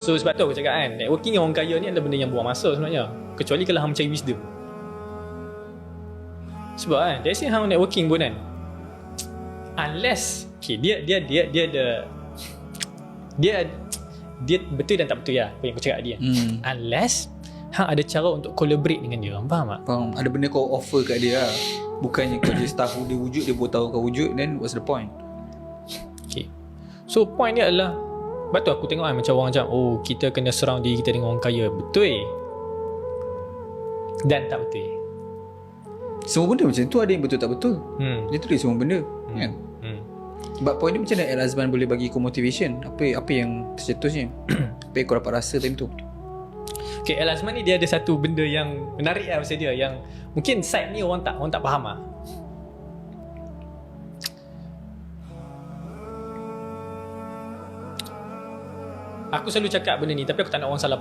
So sebab tu aku cakap kan, networking orang kaya ni adalah benda yang buang masa sebenarnya. Kecuali kalau hang mencari wisdom. Sebab kan, dari sini hang networking pun kan, unless dia betul dan tak betul ya apa yang aku cakap dia. Unless hang ada cara untuk collaborate dengan dia, faham tak? Faham. Ada benda kau offer kat dia lah. Bukannya kau just tahu dia wujud, dia baru tahu kau wujud, then what's the point? Okay. So point dia adalah, sebab tu aku tengok kan macam orang macam, oh kita kena surround diri kita dengan orang kaya. Betul dan tak betul. Semua benda macam tu ada yang betul tak betul. Dia tulis semua benda kan. Sebab point dia macam mana Al-Azman boleh bagi kau motivation. Apa yang tercetusnya. Apa yang kau dapat rasa time tu. Okay, Al-Azman ni dia ada satu benda yang menarik lah pasal dia, yang mungkin side ni orang tak faham lah. Aku selalu cakap benda ni, tapi aku tak nak orang salah